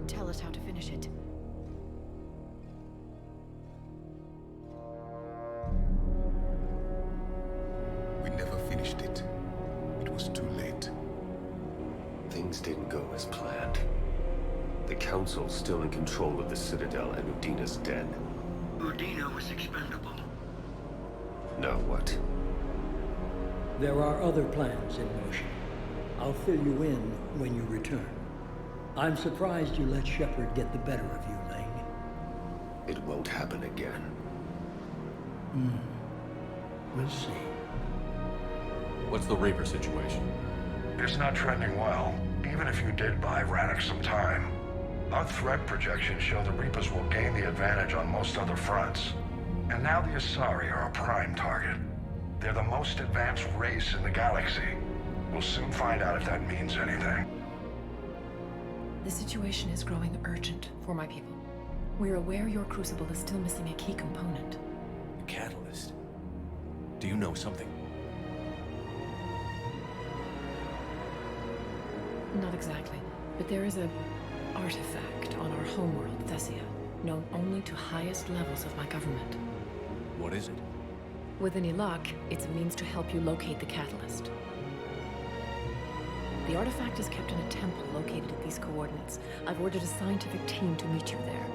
and tell us how to finish it. We never finished it. It was too late. Things didn't go as planned. The Council's still in control of the Citadel and Udina's den. Udina was expendable. Now what? There are other plans in motion. I'll fill you in when you return. I'm surprised you let Shepard get the better of you, Leng. It won't happen again. We'll see. What's the Reaper situation? It's not trending well, even if you did buy Radix some time. Our threat projections show the Reapers will gain the advantage on most other fronts. And now the Asari are a prime target. They're the most advanced race in the galaxy. We'll soon find out if that means anything. The situation is growing urgent for my people. We're aware your crucible is still missing a key component. The catalyst. Do you know something? Not exactly, but there is a artifact on our homeworld, Thessia, known only to highest levels of my government. What is it? With any luck, it's a means to help you locate the catalyst. The artifact is kept in a temple located at these coordinates. I've ordered a scientific team to meet you there.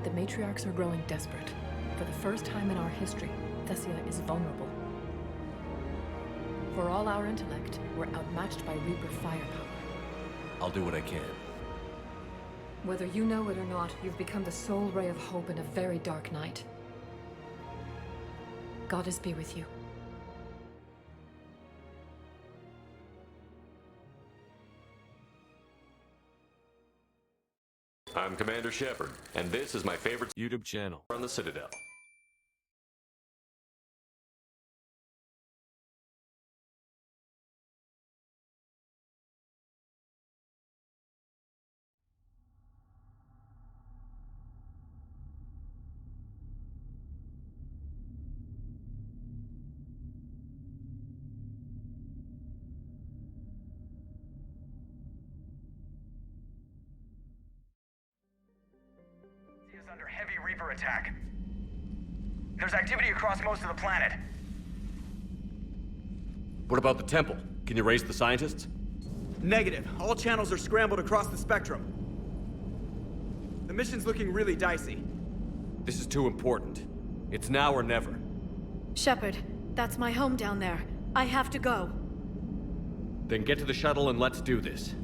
The matriarchs are growing desperate. For the first time in our history, Thessia is vulnerable. For all our intellect, we're outmatched by Reaper firepower. I'll do what I can. Whether you know it or not, you've become the sole ray of hope in a very dark night. Goddess be with you. I'm Commander Shepard, and this is my favorite YouTube channel on the Citadel. Is under heavy Reaper attack. There's activity across most of the planet. What about the temple? Can you raise the scientists? Negative. All channels are scrambled across the spectrum. The mission's looking really dicey. This is too important. It's now or never. Shepard, that's my home down there. I have to go. Then get to the shuttle and let's do this.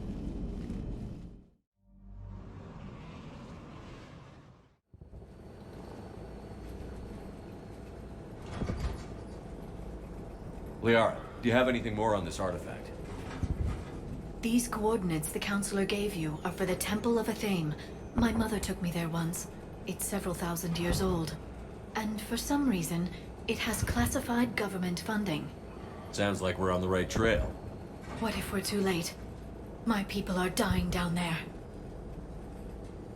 Liara, do you have anything more on this artifact? These coordinates the Counselor gave you are for the Temple of Athame. My mother took me there once. It's several thousand years old. And for some reason, it has classified government funding. Sounds like we're on the right trail. What if we're too late? My people are dying down there.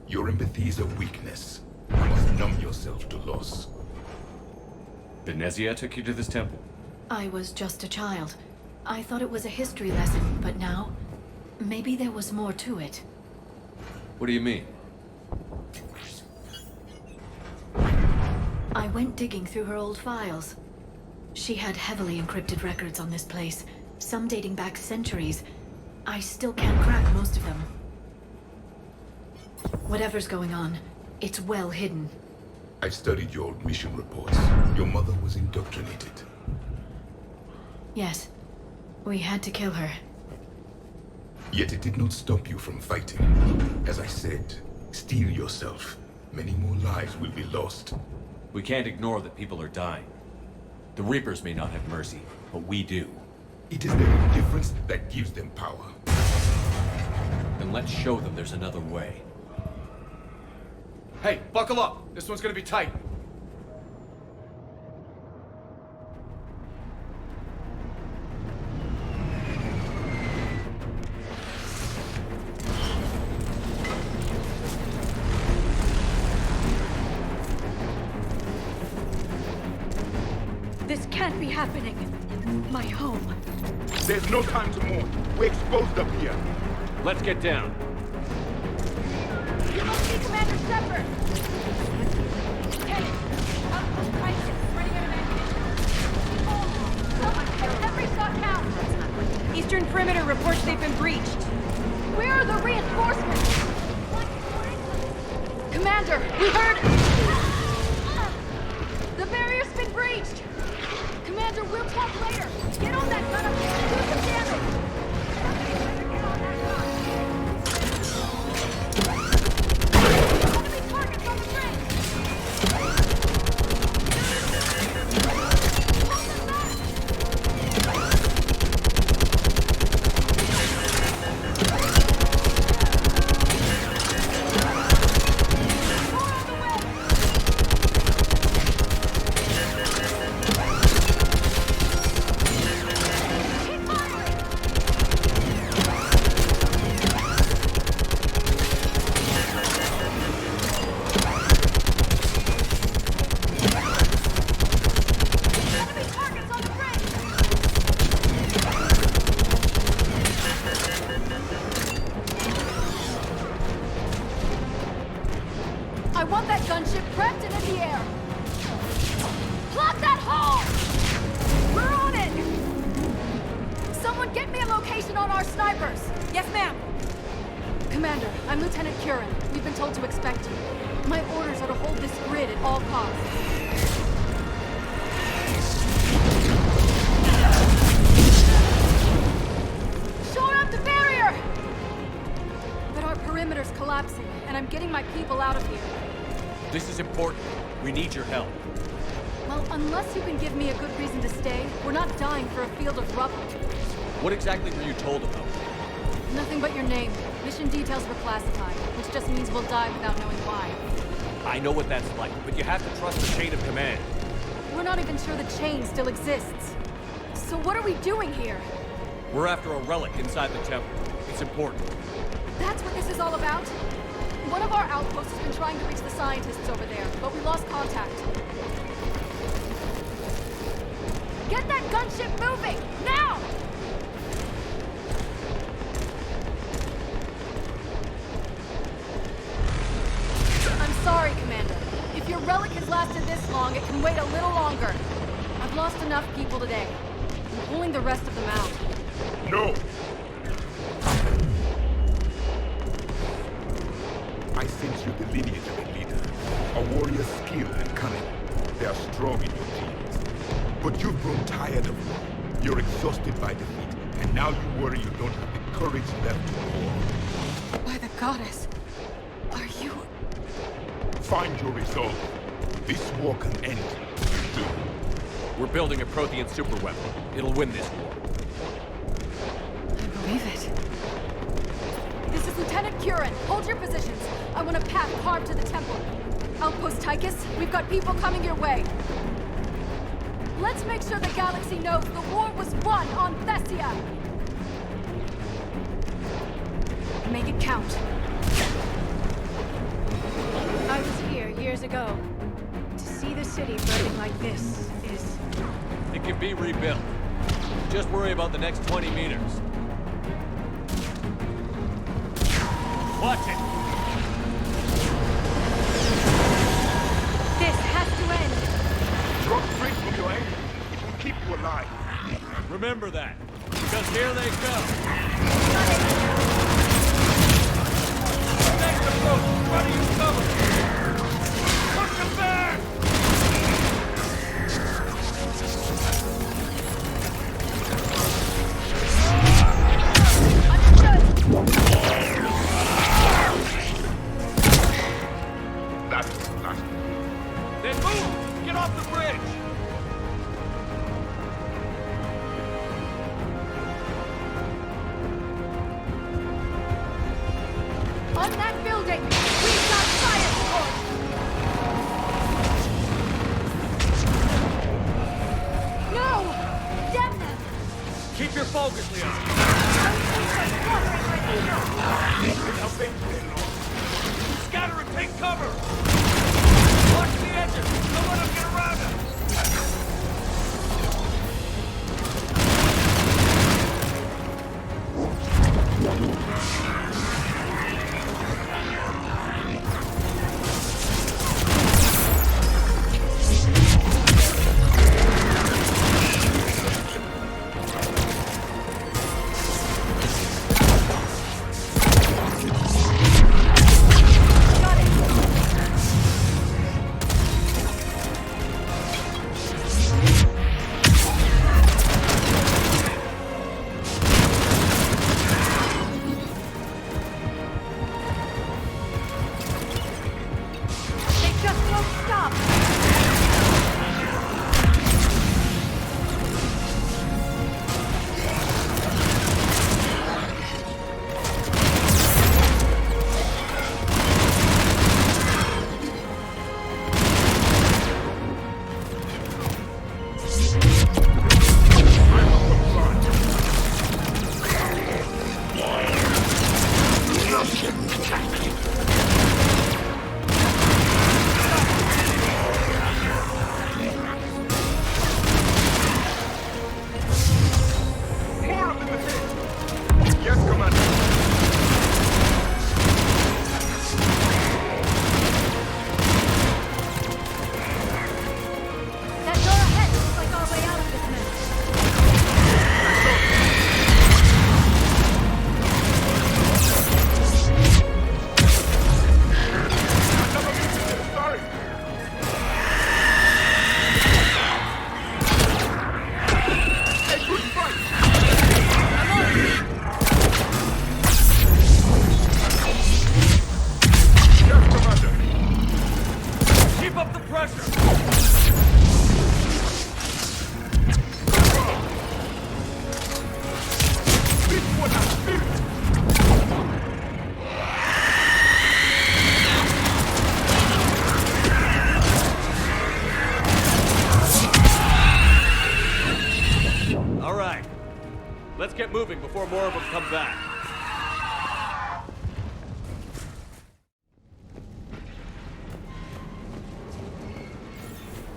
Your empathy is a weakness. You must numb yourself to loss. Thessia took you to this temple? I was just a child. I thought it was a history lesson, but now, maybe there was more to it. What do you mean? I went digging through her old files. She had heavily encrypted records on this place, some dating back centuries. I still can't crack most of them. Whatever's going on, it's well hidden. I studied your old mission reports. Your mother was indoctrinated. Yes, we had to kill her. Yet it did not stop you from fighting. As I said, steel yourself. Many more lives will be lost. We can't ignore that people are dying. The Reapers may not have mercy, but we do. It is their indifference that gives them power. Then let's show them there's another way. Hey, buckle up! This one's gonna be tight. This can't be happening. My home. There's no time to mourn. We're exposed up here. Let's get down. Shepard! Lieutenant, outpost crisis, running out of ammunition. Someone kill every shot counts! Eastern perimeter reports they've been breached. Where are the reinforcements? Commander, we heard... The barrier's been breached! Commander, we'll talk later! Get on that gun up there and do some damage! Somebody better get on that gun! Enemy targets on the bridge! Hold them back! More on the way! Keep firing! Enemy targets on the bridge! I want that gunship prepped and in the air! Plot that hole! We're on it! Someone get me a location on our snipers! Yes, ma'am! Commander, I'm Lieutenant Kurin. We've been told to expect you. My orders are to hold this grid at all costs. Shore up the barrier! But our perimeter's collapsing, and I'm getting my people out of here. This is important. We need your help. Well, unless you can give me a good reason to stay, we're not dying for a field of rubble. What exactly were you told about? Nothing but your name. Mission details were classified, which just means we'll die without knowing why. I know what that's like, but you have to trust the chain of command. We're not even sure the chain still exists. So what are we doing here? We're after a relic inside the temple. It's important. That's what this is all about? One of our outposts has been trying to reach the scientists over there, but we lost contact. Get that gunship moving! Now! I'm sorry, Commander. If your relic has lasted this long, it can wait a little longer. I've lost enough people today. I'm pulling the rest of them out. No! I sense you the lineage of a leader. A warrior's skill and cunning. They are strong in your genes. But you've grown tired of war. You're exhausted by defeat, and now you worry you don't have the courage left to war. By the goddess, are you... Find your resolve. This war can end soon. We're building a Prothean superweapon. It'll win this war. I believe it. This is Lieutenant Kurin. Hold your positions. I want a path carved to the temple. Outpost Tychus, we've got people coming your way. Let's make sure the galaxy knows the war was won on Thessia! Make it count. I was here years ago. To see the city burning like this is... It can be rebuilt. Just worry about the next 20 meters. Watch it! This has to end! Drop straight from your aim. It will keep you alive. Remember that, because here they come. Next approach, what are you covering? Push them back! That's not. Then move! Get off the bridge! On that building, we've got fire support! No! Damn them! Keep your focus, Liara. Scatter and take cover! Watch the edges! Don't let them get around us! Let's get moving before more of them come back.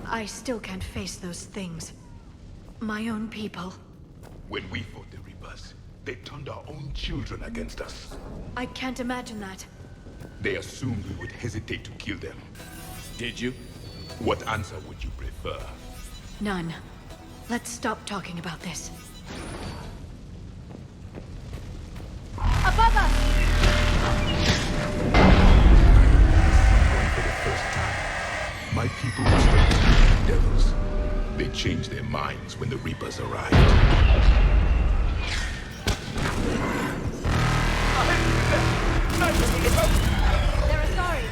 I still can't face those things. My own people. When we fought the Reapers, they turned our own children against us. I can't imagine that. They assumed we would hesitate to kill them. Did you? What answer would you prefer? None. Let's stop talking about this. Above us! For the first time, my people were still devils. They changed their minds when the Reapers arrived. They're sorry.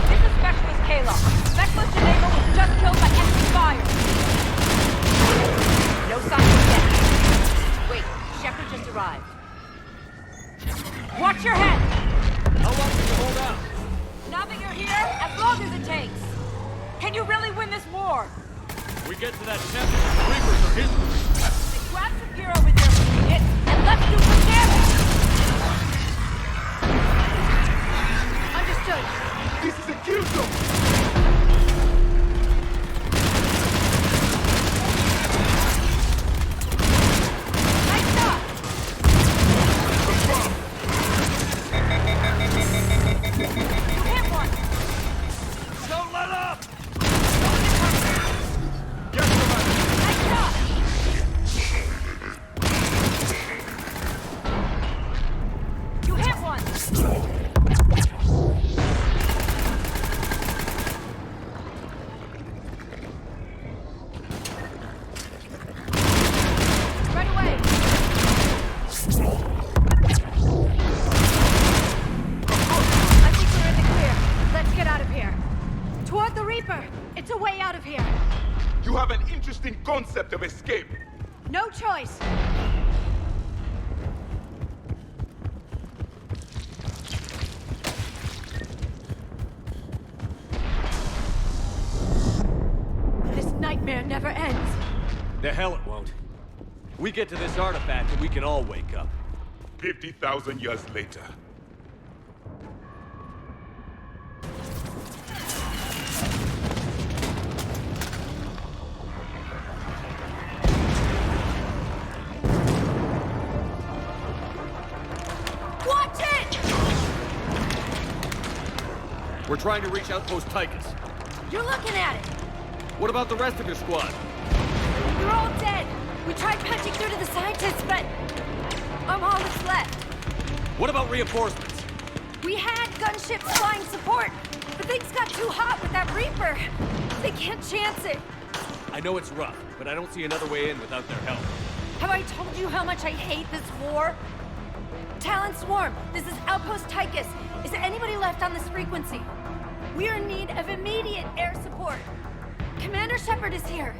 This is Specialist Kayla. Specialist Geneva was just killed by enemy fire. No signs of death. Wait, Shepard just arrived. Watch your head! How long can you hold out? Now that you're here, as long as it takes. Can you really win this war? We get to that temple, the Reapers are history. Then grab some gear over there for it, and let's do some damage! Understood. This is a kill zone! Nice shot! You hit one! Don't let up! Nice shot! You hit one! Right away! I think we're in the clear. Let's get out of here. Toward the Reaper! It's a way out of here. You have an interesting concept of escape. No choice. This nightmare never ends. The hell it won't. We get to this artifact and we can all wake up. 50,000 years later. Watch it! We're trying to reach Outpost Tychus. You're looking at it. What about the rest of your squad? They're all dead. We tried punching through to the scientists, but I'm all that's left. What about reinforcements? We had gunships flying support, but things got too hot with that Reaper. They can't chance it. I know it's rough, but I don't see another way in without their help. Have I told you how much I hate this war? Talon Swarm, this is Outpost Tychus. Is there anybody left on this frequency? We are in need of immediate air support. Commander Shepard is here.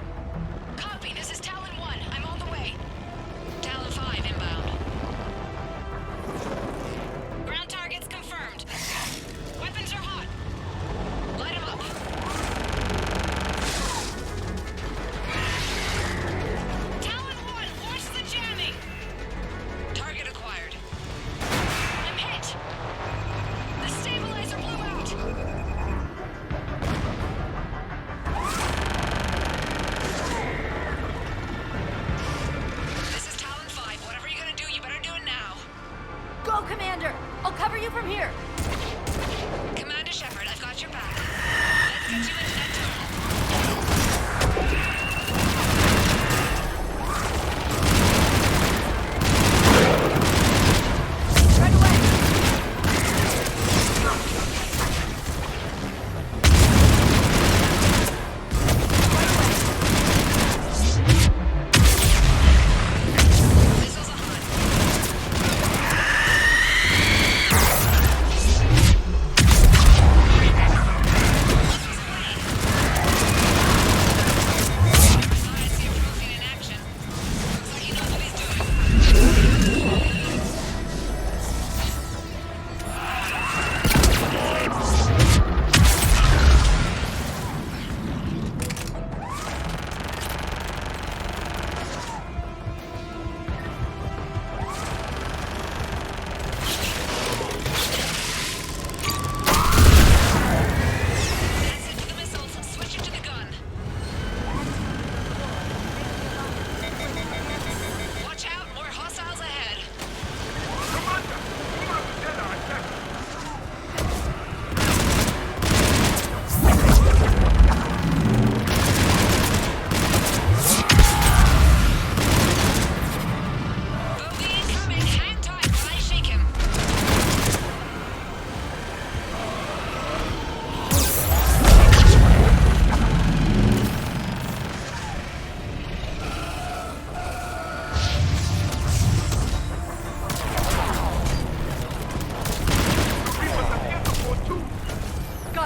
Copy, this is Talon 1. I'm on the way. Talon 5 inbound. Ground targets confirmed. Weapons are hot. Light them up. Talon 1, watch the jamming. Target acquired. I'm hit. The stabilizer blew out.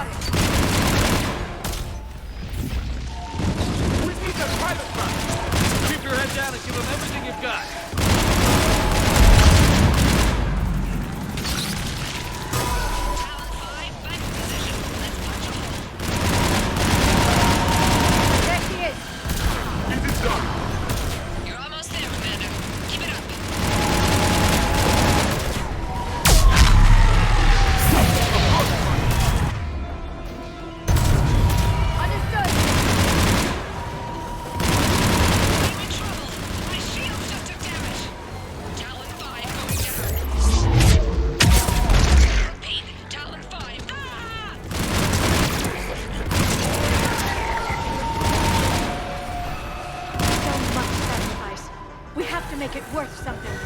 Got it. We need a private gun! Keep your head down and give them everything you've got. There she is. Is it done? You're almost there, Commander. Keep it up. Understood. I'm in trouble. My shield just took damage. Talon 5 going down. Repeat, Talon 5. Ah! So much sacrifice. We have to make it worth something.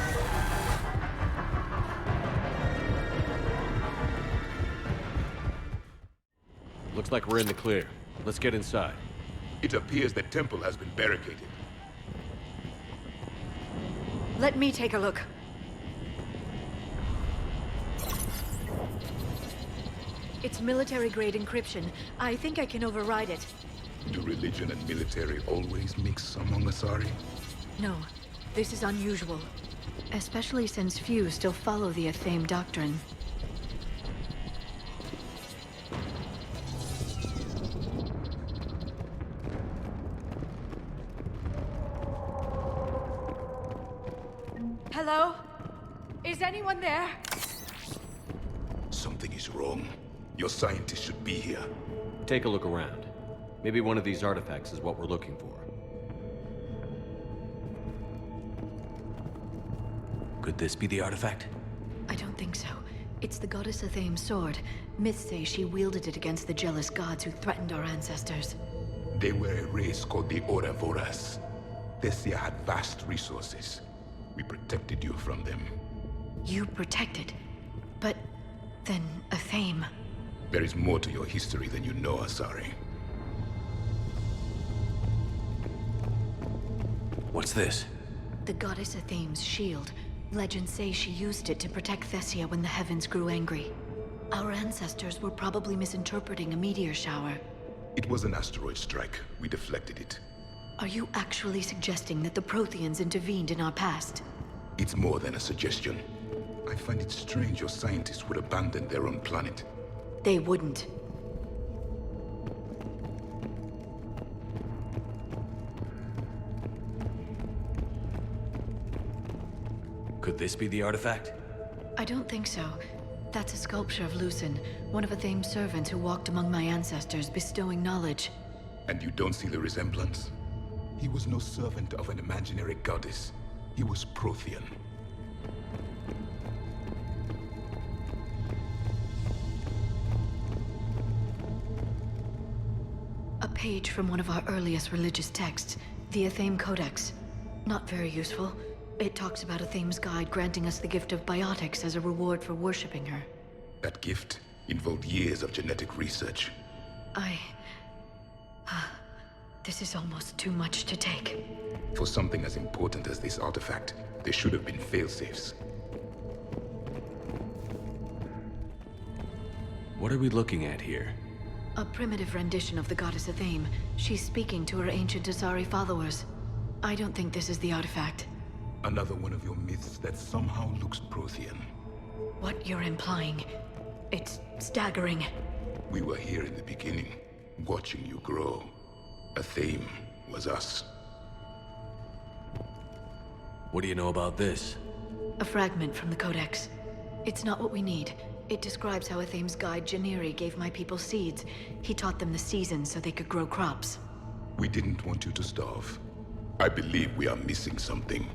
Looks like we're in the clear. Let's get inside. It appears the temple has been barricaded. Let me take a look. It's military-grade encryption. I think I can override it. Do religion and military always mix among Asari? No, this is unusual. Especially since few still follow the Athame doctrine. Hello? Is anyone there? Something is wrong. Your scientists should be here. Take a look around. Maybe one of these artifacts is what we're looking for. Could this be the artifact? I don't think so. It's the goddess Athame's sword. Myths say she wielded it against the jealous gods who threatened our ancestors. They were a race called the Oravoras. Thessia had vast resources. We protected you from them. You protected. But then Athame. There is more to your history than you know, Asari. What's this? The goddess Athame's shield. Legends say she used it to protect Thessia when the heavens grew angry. Our ancestors were probably misinterpreting a meteor shower. It was an asteroid strike. We deflected it. Are you actually suggesting that the Protheans intervened in our past? It's more than a suggestion. I find it strange your scientists would abandon their own planet. They wouldn't. Could this be the artifact? I don't think so. That's a sculpture of Lucen, one of Athame's servants who walked among my ancestors, bestowing knowledge. And you don't see the resemblance? He was no servant of an imaginary goddess. He was Prothean. A page from one of our earliest religious texts, the Athame Codex. Not very useful. It talks about Athame's guide granting us the gift of biotics as a reward for worshipping her. That gift involved years of genetic research. This is almost too much to take. For something as important as this artifact, there should have been failsafes. What are we looking at here? A primitive rendition of the goddess Athame. She's speaking to her ancient Asari followers. I don't think this is the artifact. Another one of your myths that somehow looks Prothean. What you're implying, it's staggering. We were here in the beginning, watching you grow. Athame was us. What do you know about this? A fragment from the Codex. It's not what we need. It describes how Athame's guide Janiri gave my people seeds. He taught them the seasons so they could grow crops. We didn't want you to starve. I believe we are missing something.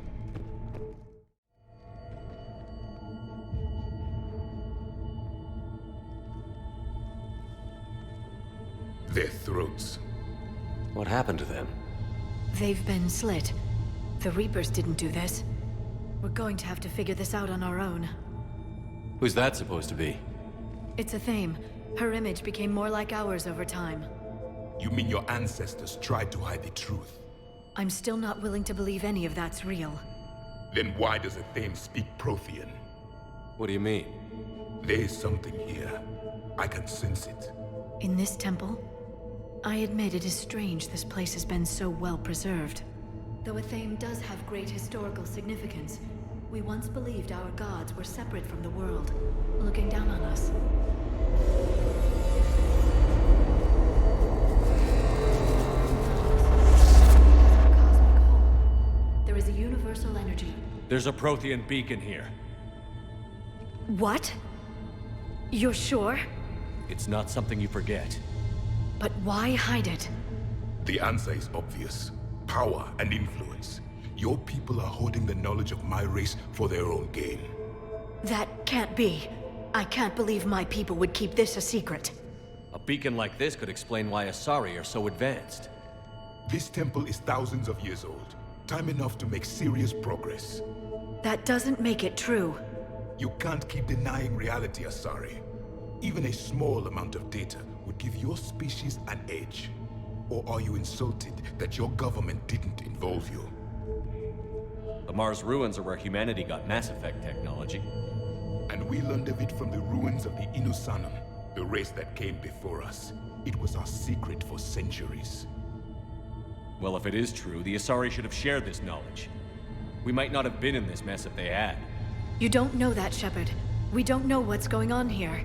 Their throats. What happened to them? They've been slit. The Reapers didn't do this. We're going to have to figure this out on our own. Who's that supposed to be? It's Athame. Her image became more like ours over time. You mean your ancestors tried to hide the truth? I'm still not willing to believe any of that's real. Then why does Athame speak What do you mean? There is something here. I can sense it. In this temple, I admit it is strange this place has been so well preserved. Though Athame does have great historical significance, we once believed our gods were separate from the world, looking down on us. There is a universal energy. There's a Prothean beacon here. What? You're sure? It's not something you forget. But why hide it? The answer is obvious. Power and influence. Your people are hoarding the knowledge of my race for their own gain. That can't be. I can't believe my people would keep this a secret. A beacon like this could explain why Asari are so advanced. This temple is thousands of years old. Time enough to make serious progress. That doesn't make it true. You can't keep denying reality, Asari. Even a small amount of data would give your species an edge. Or are you insulted that your government didn't involve you? The Mars ruins are where humanity got Mass Effect technology. And we learned of it from the ruins of the Inusanum, the race that came before us. It was our secret for centuries. Well, if it is true, the Asari should have shared this knowledge. We might not have been in this mess if they had. You don't know that, Shepard. We don't know what's going on here.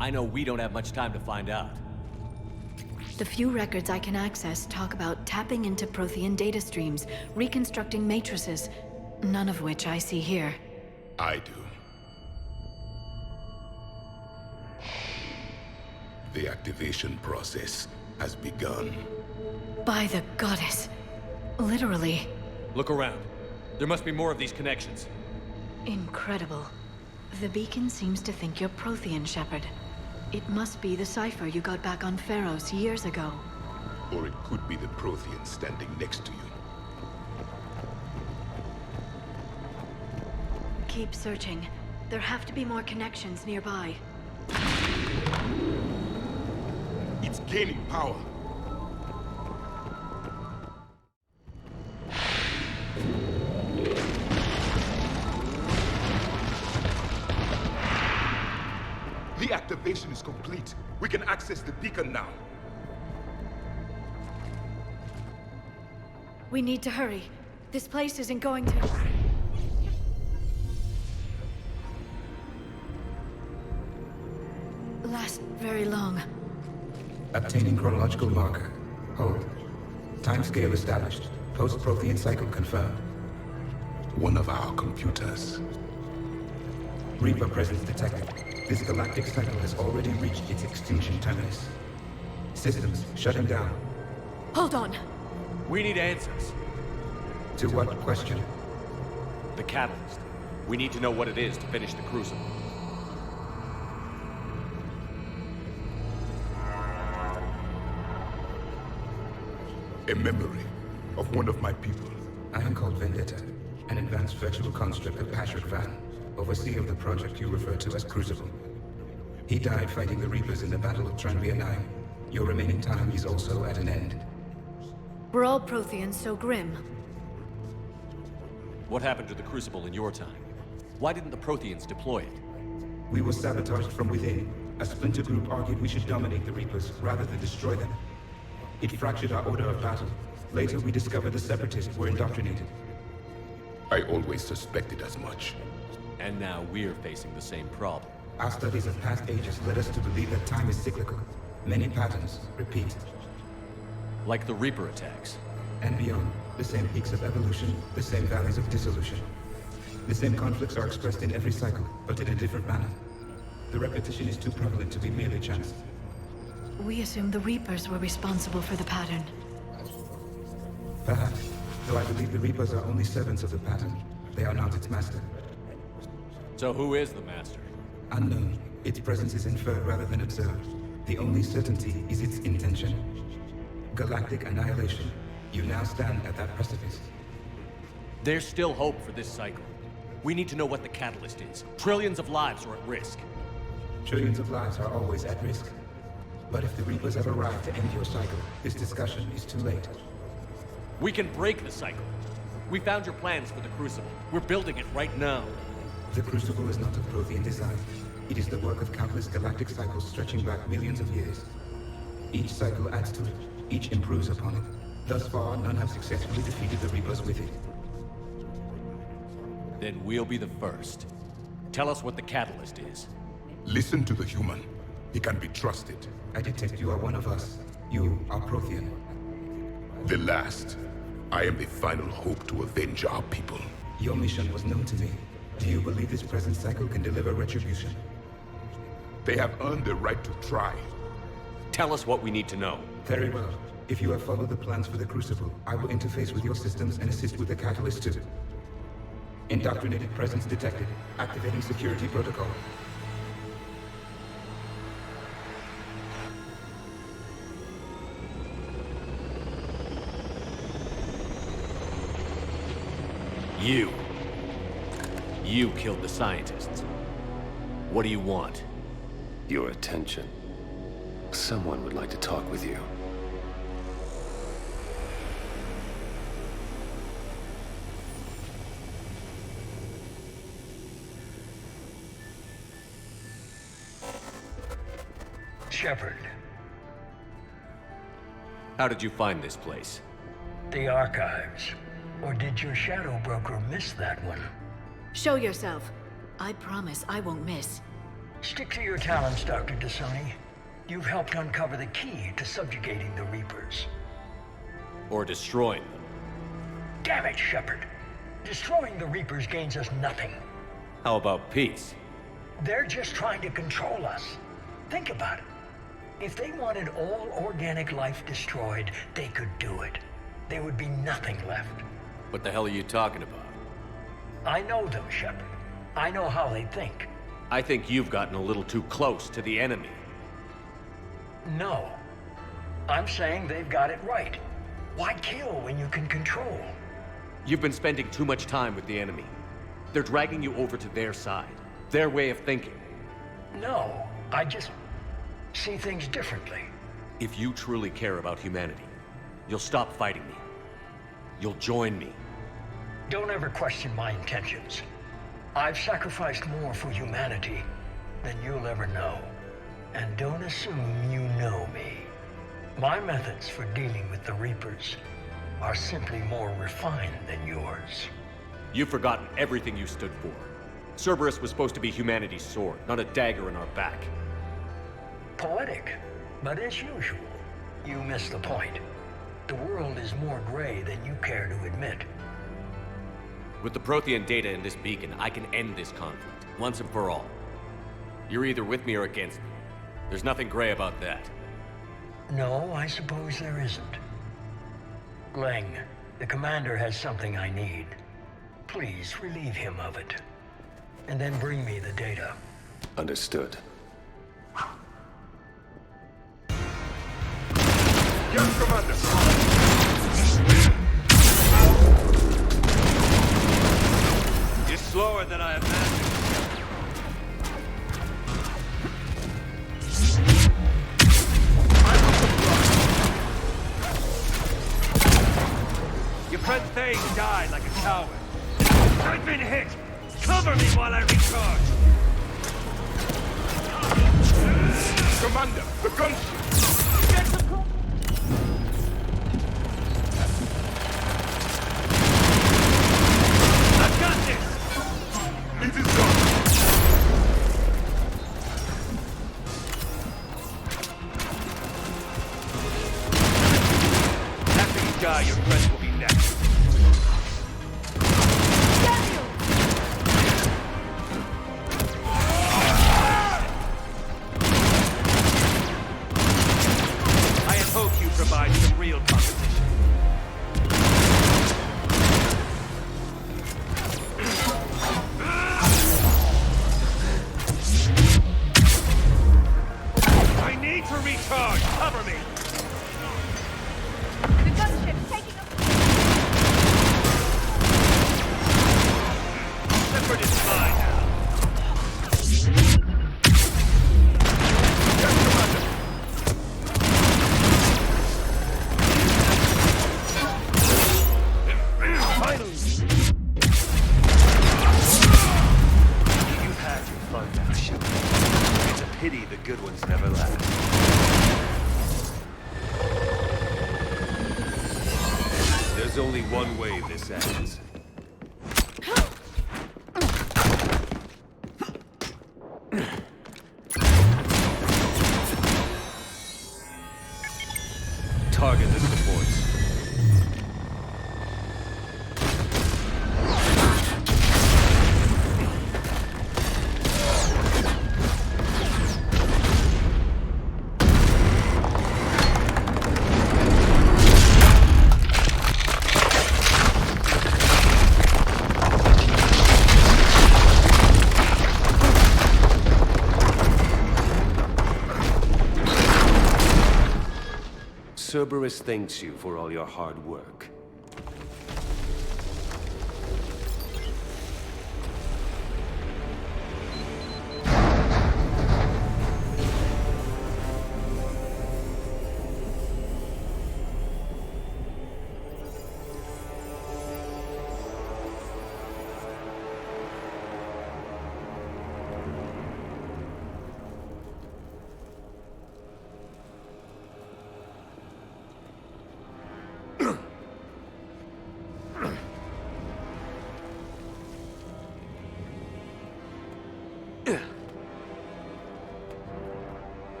I know we don't have much time to find out. The few records I can access talk about tapping into Prothean data streams, reconstructing matrices, none of which I see here. I do. The activation process has begun. By the goddess. Literally. Look around. There must be more of these connections. Incredible. The beacon seems to think you're Prothean, Shepard. It must be the cipher you got back on Pharos years ago. Or it could be the Prothean standing next to you. Keep searching. There have to be more connections nearby. It's gaining power. The activation is complete. We can access the beacon now. We need to hurry. This place isn't going to... last very long. Obtaining chronological marker. Hold. Timescale established. Post-Prothean cycle confirmed. One of our computers. Reaper presence detected. This galactic cycle has already reached its extinction terminus. Systems shutting down. Hold on. We need answers. To what question? The catalyst. We need to know what it is to finish the Crucible. A memory of one of my people. I am called Vendetta, an advanced virtual construct of Patrick Van, overseer of the project you refer to as Crucible. He died fighting the Reapers in the Battle of Tranvia 9. Your remaining time is also at an end. Were all Protheans so grim? What happened to the Crucible in your time? Why didn't the Protheans deploy it? We were sabotaged from within. A splinter group argued we should dominate the Reapers rather than destroy them. It fractured our order of battle. Later, we discovered the Separatists were indoctrinated. I always suspected as much. And now we're facing the same problem. Our studies of past ages led us to believe that time is cyclical. Many patterns repeat. Like the Reaper attacks. And beyond, the same peaks of evolution, the same valleys of dissolution. The same conflicts are expressed in every cycle, but in a different manner. The repetition is too prevalent to be merely chance. We assumed the Reapers were responsible for the pattern. Perhaps, though I believe the Reapers are only servants of the pattern. They are not its master. So who is the master? Unknown. Its presence is inferred rather than observed. The only certainty is its intention. Galactic annihilation. You now stand at that precipice. There's still hope for this cycle. We need to know what the catalyst is. Trillions of lives are at risk. Trillions of lives are always at risk. But if the Reapers have arrived to end your cycle, this discussion is too late. We can break the cycle. We found your plans for the Crucible. We're building it right now. The Crucible is not of Prothean design. It is the work of countless galactic cycles stretching back millions of years. Each cycle adds to it. Each improves upon it. Thus far, none have successfully defeated the Reapers with it. Then we'll be the first. Tell us what the catalyst is. Listen to the human. He can be trusted. I detect you are one of us. You are Prothean. The last. I am the final hope to avenge our people. Your mission was known to me. Do you believe this present cycle can deliver retribution? They have earned the right to try. Tell us what we need to know. Very well. If you have followed the plans for the Crucible, I will interface with your systems and assist with the catalyst too. Indoctrinated presence detected. Activating security protocol. You killed the scientists. What do you want? Your attention. Someone would like to talk with you. Shepard. How did you find this place? The archives. Or did your shadow broker miss that one? Show yourself. I promise I won't miss. Stick to your talents, Dr. Dasani. You've helped uncover the key to subjugating the Reapers. Or destroying them. Damn it, Shepard. Destroying the Reapers gains us nothing. How about peace? They're just trying to control us. Think about it. If they wanted all organic life destroyed, they could do it. There would be nothing left. What the hell are you talking about? I know them, Shepard. I know how they think. I think you've gotten a little too close to the enemy. No. I'm saying they've got it right. Why kill when you can control? You've been spending too much time with the enemy. They're dragging you over to their side. Their way of thinking. No, I just see things differently. If you truly care about humanity, you'll stop fighting me. You'll join me. Don't ever question my intentions. I've sacrificed more for humanity than you'll ever know. And don't assume you know me. My methods for dealing with the Reapers are simply more refined than yours. You've forgotten everything you stood for. Cerberus was supposed to be humanity's sword, not a dagger in our back. Poetic, but as usual, you miss the point. The world is more gray than you care to admit. With the Prothean data in this beacon, I can end this conflict, once and for all. You're either with me or against me. There's nothing gray about that. No, I suppose there isn't. Leng, the commander has something I need. Please relieve him of it. And then bring me the data. Understood. Yes, Commander! You're slower than I imagined. Your friend Thessia died like a coward. I've been hit! Cover me while I recharge! Commander, the gunship! I've got this! It is done! After you die, your friends will be next. I had hoped you'd provide some real competition. I need to recharge! Cover me! The gunship's taking a... Shepard is mine now. There's only one way this ends. Target the supports. Cerberus thanks you for all your hard work.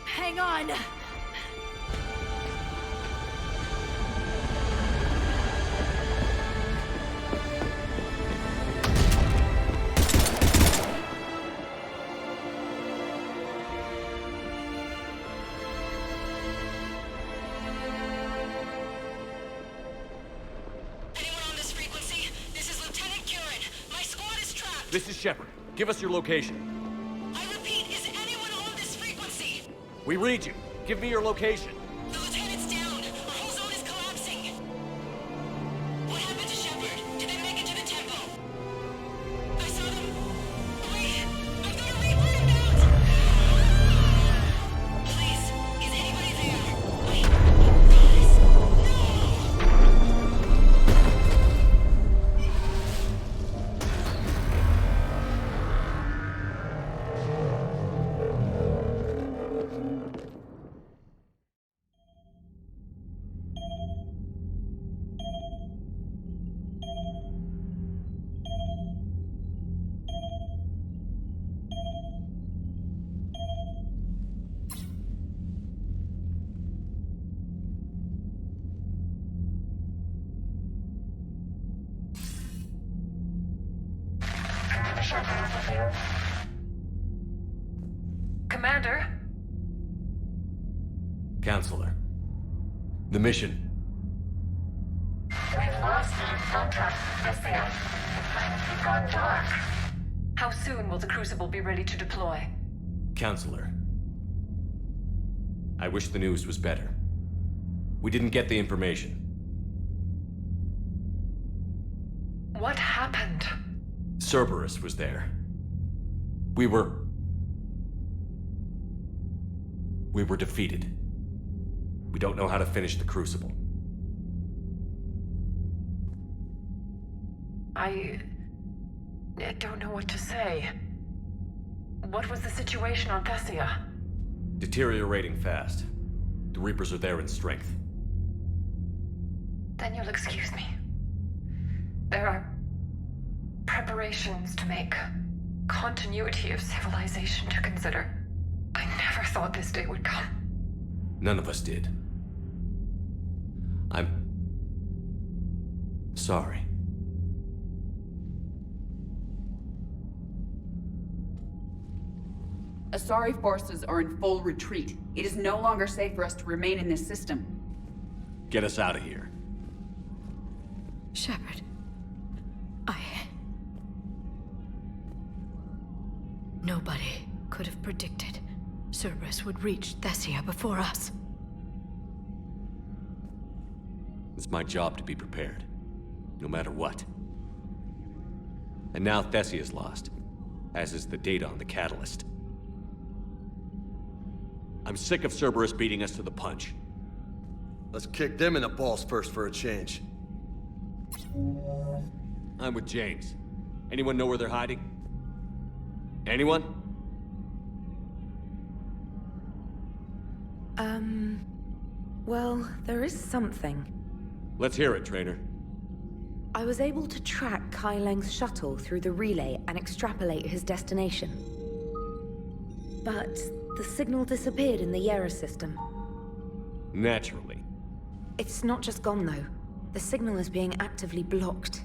Hang on! This is Shepard. Give us your location. I repeat, is anyone on this frequency? We read you. Give me your location. The lieutenant's down. Our whole zone is collapsing. What happened to Shepard? Did they make it to the temple? I saw them. Wait, I've got a Reaper inbound. Please, is anybody there? Wait, guys, Commander? Counselor. The mission. We've lost contact with Thessia. The planet has gone dark. How soon will the Crucible be ready to deploy? Counselor. I wish the news was better. We didn't get the information. What happened? Cerberus was there. We were defeated. We don't know how to finish the Crucible. I don't know what to say. What was the situation on Thessia? Deteriorating fast. The Reapers are there in strength. Then you'll excuse me. There are preparations to make, continuity of civilization to consider. I never thought this day would come. None of us did. I'm sorry. Asari forces are in full retreat. It is no longer safe for us to remain in this system. Get us out of here. Shepard. Nobody could have predicted Cerberus would reach Thessia before us. It's my job to be prepared, no matter what. And now Thessia's lost. as is the data on the catalyst. I'm sick of Cerberus beating us to the punch. Let's kick them in the balls first for a change. I'm with James. Anyone know where they're hiding? Anyone? Well, there is something. Let's hear it, Trainer. I was able to track Kai Leng's shuttle through the relay and extrapolate his destination. But the signal disappeared in the Liara system. Naturally. It's not just gone, though. The signal is being actively blocked.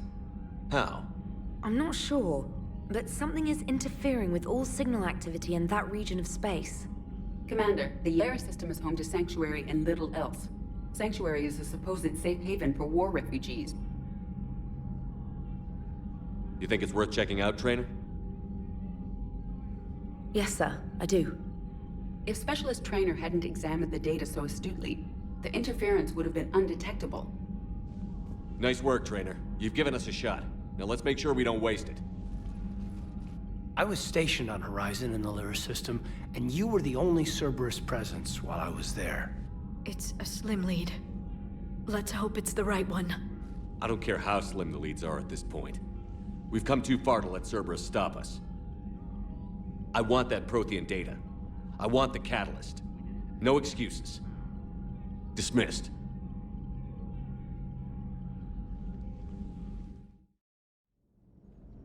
How? I'm not sure, but something is interfering with all signal activity in that region of space. Commander, the Liara system is home to Sanctuary and little else. Sanctuary is a supposed safe haven for war refugees. You think it's worth checking out, Trainer? Yes, sir, I do. If Specialist Trainer hadn't examined the data so astutely, the interference would have been undetectable. Nice work, Trainer. You've given us a shot. Now let's make sure we don't waste it. I was stationed on Horizon in the Liara system, and you were the only Cerberus presence while I was there. It's a slim lead. Let's hope it's the right one. I don't care how slim the leads are at this point. We've come too far to let Cerberus stop us. I want that Prothean data. I want the catalyst. No excuses. Dismissed.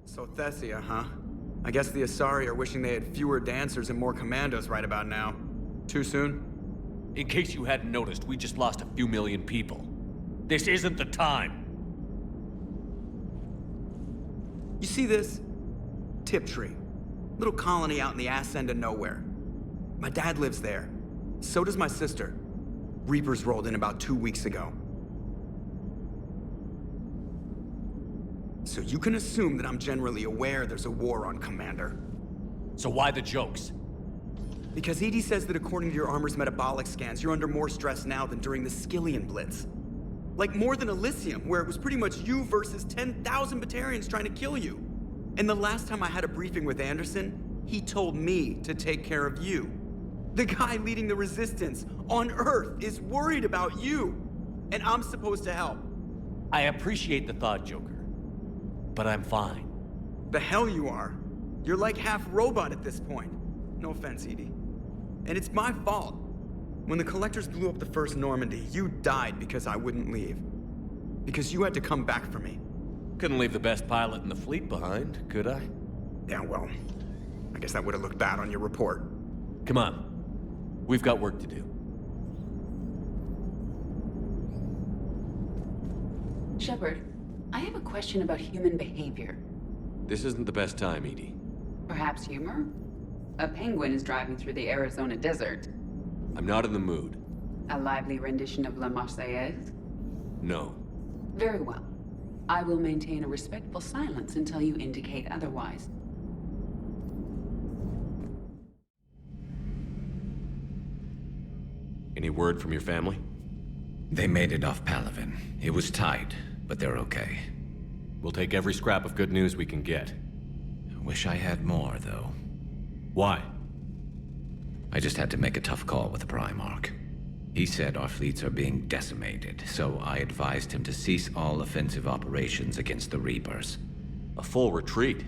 So Thessia, huh? I guess the Asari are wishing they had fewer dancers and more commandos right about now. Too soon? In case you hadn't noticed, we just lost a few million people. This isn't the time. You see this? Tiptree. Little colony out in the ass end of nowhere. My dad lives there. So does my sister. Reapers rolled in about 2 weeks ago. So you can assume that I'm generally aware there's a war on, Commander. So why the jokes? Because Edie says that according to your armor's metabolic scans, you're under more stress now than during the Skillian Blitz. Like more than Elysium, where it was pretty much you versus 10,000 Batarians trying to kill you. And the last time I had a briefing with Anderson, he told me to take care of you. The guy leading the resistance on Earth is worried about you. And I'm supposed to help. I appreciate the thought, Joker. But I'm fine. The hell you are. You're like half robot at this point. No offense, Edie. And it's my fault. When the Collectors blew up the first Normandy, you died because I wouldn't leave. Because you had to come back for me. Couldn't leave the best pilot in the fleet behind, could I? Yeah, well, I guess that would have looked bad on your report. Come on. We've got work to do. Shepard, I have a question about human behavior. This isn't the best time, Edie. Perhaps humor? A penguin is driving through the Arizona desert. I'm not in the mood. A lively rendition of La Marseillaise? No. Very well. I will maintain a respectful silence until you indicate otherwise. Any word from your family? They made it off Palaven. It was tight, but they're okay. We'll take every scrap of good news we can get. Wish I had more, though. Why? I just had to make a tough call with the Primarch. He said our fleets are being decimated, so I advised him to cease all offensive operations against the Reapers. A full retreat?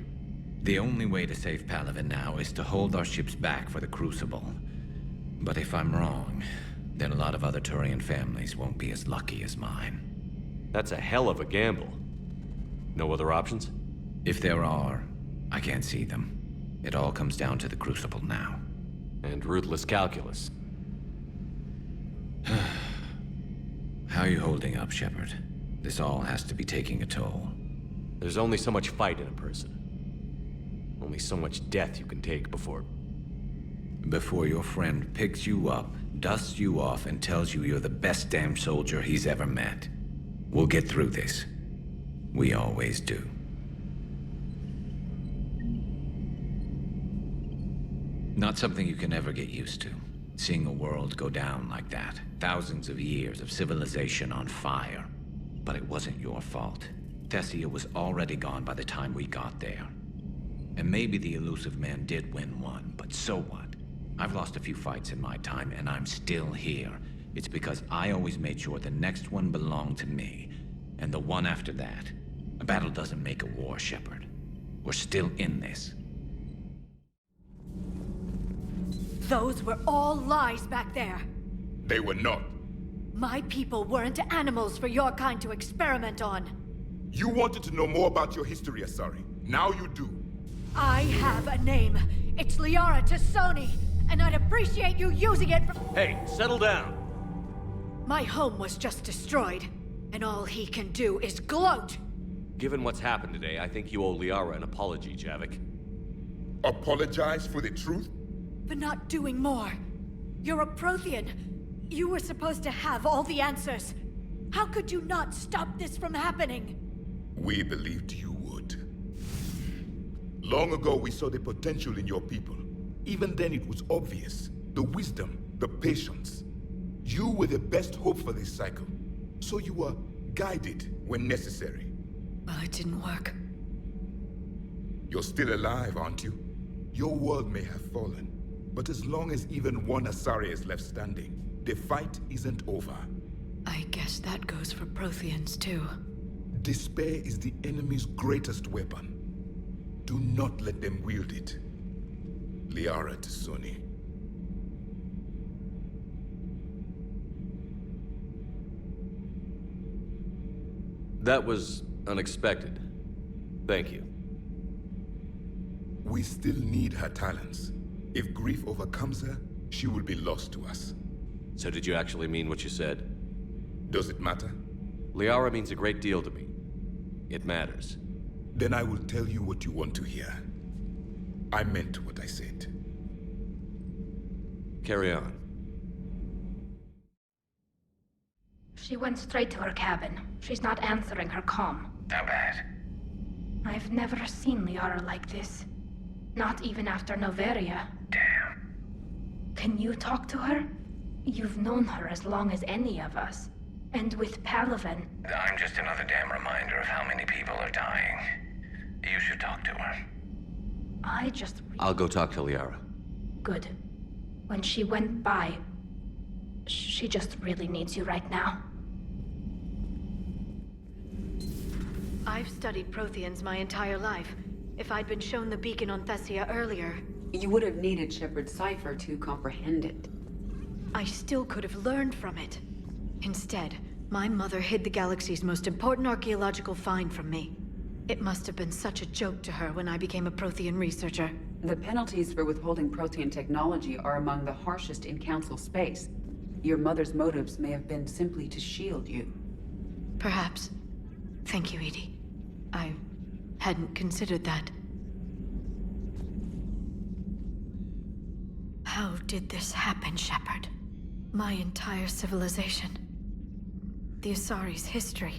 The only way to save Palaven now is to hold our ships back for the Crucible. But if I'm wrong, then a lot of other Turian families won't be as lucky as mine. That's a hell of a gamble. No other options? If there are, I can't see them. It all comes down to the Crucible now. And ruthless calculus. How are you holding up, Shepard? This all has to be taking a toll. There's only so much fight in a person. Only so much death you can take before your friend picks you up, dusts you off, and tells you you're the best damn soldier he's ever met. We'll get through this. We always do. Not something you can ever get used to. Seeing a world go down like that. Thousands of years of civilization on fire. But it wasn't your fault. Thessia was already gone by the time we got there. And maybe the elusive man did win one, but so what? I've lost a few fights in my time, and I'm still here. It's because I always made sure the next one belonged to me, and the one after that. A battle doesn't make a war, Shepard. We're still in this. Those were all lies back there. They were not. My people weren't animals for your kind to experiment on. You wanted to know more about your history, Asari. Now you do. I have a name. It's Liara Tassoni, and I'd appreciate you using it for— Hey, settle down. My home was just destroyed, and all he can do is gloat. Given what's happened today, I think you owe Liara an apology, Javik. Apologize for the truth? For not doing more. You're a Prothean. You were supposed to have all the answers. How could you not stop this from happening? We believed you would. Long ago, we saw the potential in your people. Even then, it was obvious. The wisdom, the patience. You were the best hope for this cycle. So you were guided when necessary. Well, it didn't work. You're still alive, aren't you? Your world may have fallen, but as long as even one Asari is left standing, the fight isn't over. I guess that goes for Protheans, too. Despair is the enemy's greatest weapon. Do not let them wield it. Liara Tassoni. That was unexpected. Thank you. We still need her talents. If grief overcomes her, she will be lost to us. So did you actually mean what you said? Does it matter? Liara means a great deal to me. It matters. Then I will tell you what you want to hear. I meant what I said. Carry on. She went straight to her cabin. She's not answering her comm. How bad? I've never seen Liara like this. Not even after Noveria. Damn. Can you talk to her? You've known her as long as any of us. And with Palaven... I'm just another damn reminder of how many people are dying. You should talk to her. I just... I'll go talk to Liara. Good. When she went by... She just really needs you right now. I've studied Protheans my entire life. If I'd been shown the beacon on Thessia earlier... You would have needed Shepard's cipher to comprehend it. I still could have learned from it. Instead, my mother hid the galaxy's most important archaeological find from me. It must have been such a joke to her when I became a Prothean researcher. The penalties for withholding Prothean technology are among the harshest in Council space. Your mother's motives may have been simply to shield you. Perhaps. Thank you, Edie. I hadn't considered that. How did this happen, Shepard? My entire civilization. The Asari's history.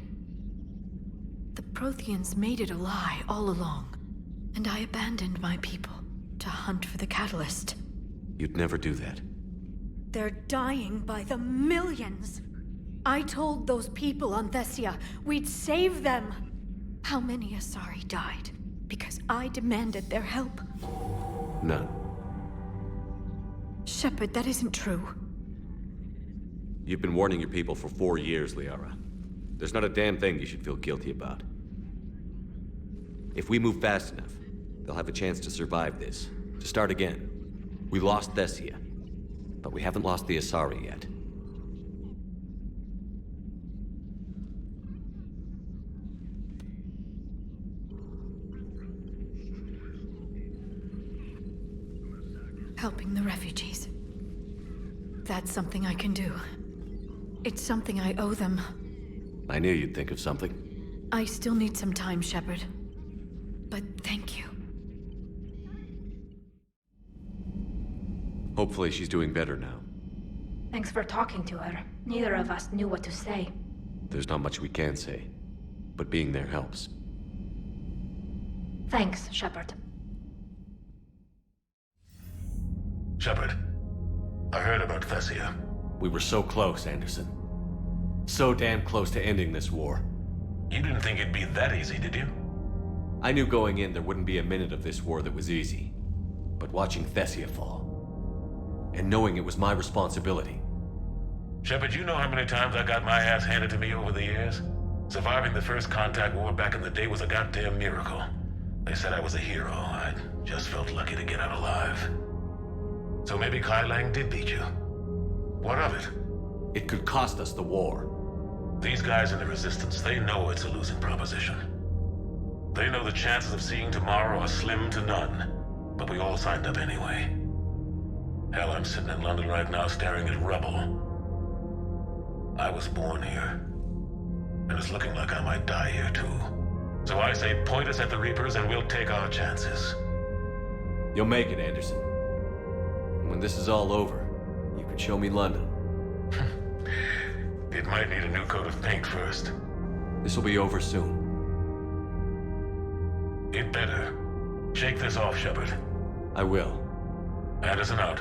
The Protheans made it a lie all along, and I abandoned my people to hunt for the catalyst. You'd never do that. They're dying by the millions. I told those people on Thessia we'd save them. How many Asari died because I demanded their help? None. Shepard, that isn't true. You've been warning your people for 4 years, Liara. There's not a damn thing you should feel guilty about. If we move fast enough, they'll have a chance to survive this, to start again. We lost Thessia, but we haven't lost the Asari yet. Helping the refugees. That's something I can do. It's something I owe them. I knew you'd think of something. I still need some time, Shepard. But thank you. Hopefully she's doing better now. Thanks for talking to her. Neither of us knew what to say. There's not much we can say, but being there helps. Thanks, Shepard. Shepard, I heard about Thessia. We were so close, Anderson. So damn close to ending this war. You didn't think it'd be that easy, did you? I knew going in there wouldn't be a minute of this war that was easy. But watching Thessia fall, and knowing it was my responsibility. Shepard, you know how many times I got my ass handed to me over the years? Surviving the first contact war back in the day was a goddamn miracle. They said I was a hero. I just felt lucky to get out alive. So maybe Kai Leng did beat you. What of it? It could cost us the war. These guys in the Resistance, they know it's a losing proposition. They know the chances of seeing tomorrow are slim to none. But we all signed up anyway. Hell, I'm sitting in London right now staring at rubble. I was born here. And it's looking like I might die here too. So I say point us at the Reapers and we'll take our chances. You'll make it, Anderson. And when this is all over, you can show me London. It might need a new coat of paint first. This will be over soon. It better. Shake this off, Shepard. I will. Anderson out.